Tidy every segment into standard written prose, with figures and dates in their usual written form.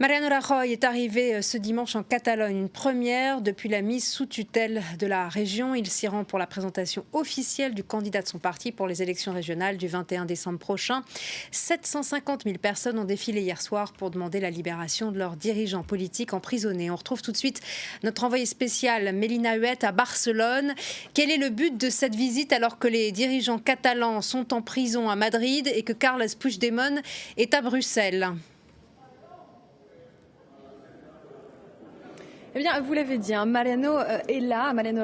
Mariano Rajoy est arrivé ce dimanche en Catalogne, une première depuis la mise sous tutelle de la région. Il s'y rend pour la présentation officielle du candidat de son parti pour les élections régionales du 21 décembre prochain. 750 000 personnes ont défilé hier soir pour demander la libération de leurs dirigeants politiques emprisonnés. On retrouve tout de suite notre envoyé spécial Mélina Huet à Barcelone. Quel est le but de cette visite alors que les dirigeants catalans sont en prison à Madrid et que Carles Puigdemont est à Bruxelles ? Eh bien, vous l'avez dit, Mariano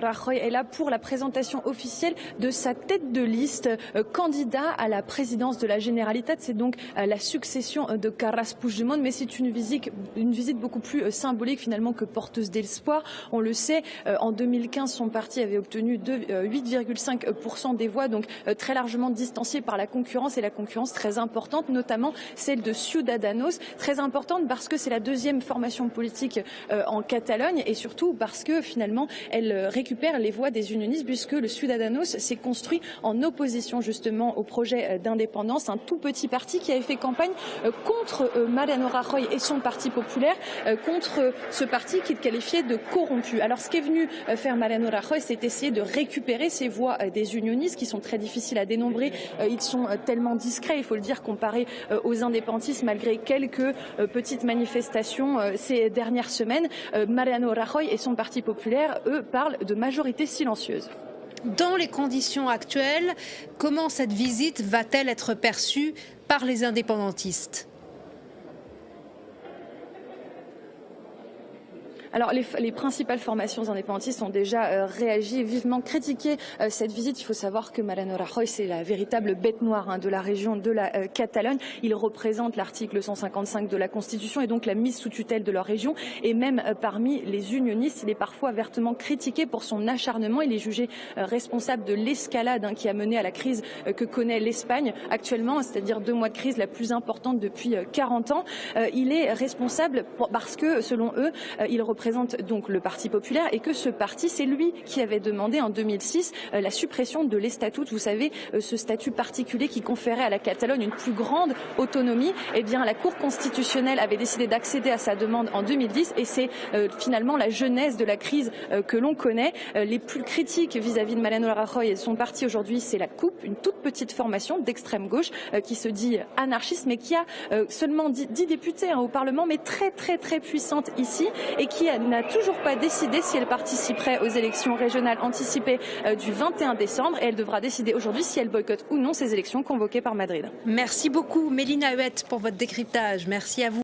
Rajoy est là pour la présentation officielle de sa tête de liste candidat à la présidence de la Generalitat. C'est donc la succession de Carles Puigdemont, mais c'est une visite beaucoup plus symbolique finalement que porteuse d'espoir. On le sait, en 2015, son parti avait obtenu 8,5% des voix, donc très largement distancié par la concurrence, et la concurrence très importante, notamment celle de Ciudadanos, très importante parce que c'est la deuxième formation politique en Catalogne, et surtout parce que finalement elle récupère les voix des unionistes, puisque le Ciudadanos s'est construit en opposition justement au projet d'indépendance, un tout petit parti qui avait fait campagne contre Mariano Rajoy et son parti populaire, contre ce parti qu'il qualifiait de corrompu. Alors ce qu'est venu faire Mariano Rajoy, c'est essayer de récupérer ces voix des unionistes qui sont très difficiles à dénombrer. Ils sont tellement discrets, il faut le dire, comparés aux indépendantistes, malgré quelques petites manifestations ces dernières semaines. Mariano Rajoy et son parti populaire, eux, parlent de majorité silencieuse. Dans les conditions actuelles, comment cette visite va-t-elle être perçue par les indépendantistes ? Alors les principales formations indépendantistes ont déjà réagi et vivement critiqué cette visite. Il faut savoir que Mariano Rajoy, c'est la véritable bête noire de la région de la Catalogne. Il représente l'article 155 de la Constitution et donc la mise sous tutelle de leur région. Et même parmi les unionistes, il est parfois vertement critiqué pour son acharnement. Il est jugé responsable de l'escalade qui a mené à la crise que connaît l'Espagne actuellement, c'est-à-dire 2 mois de crise la plus importante depuis 40 ans. Il est responsable parce que, selon eux, il représente donc le Parti populaire, et que ce parti, c'est lui qui avait demandé en 2006 la suppression de l'Estatut. Vous savez, ce statut particulier qui conférait à la Catalogne une plus grande autonomie. Eh bien, la Cour constitutionnelle avait décidé d'accéder à sa demande en 2010, et c'est finalement la genèse de la crise que l'on connaît. Les plus critiques vis-à-vis de Mariano Rajoy et de son parti aujourd'hui, c'est la CUP, une toute petite formation d'extrême gauche qui se dit anarchiste, mais qui a seulement 10 députés au Parlement, mais très puissante ici, et qui n'a toujours pas décidé si elle participerait aux élections régionales anticipées du 21 décembre, et elle devra décider aujourd'hui si elle boycotte ou non ces élections convoquées par Madrid. Merci beaucoup Mélina Huet pour votre décryptage. Merci à vous.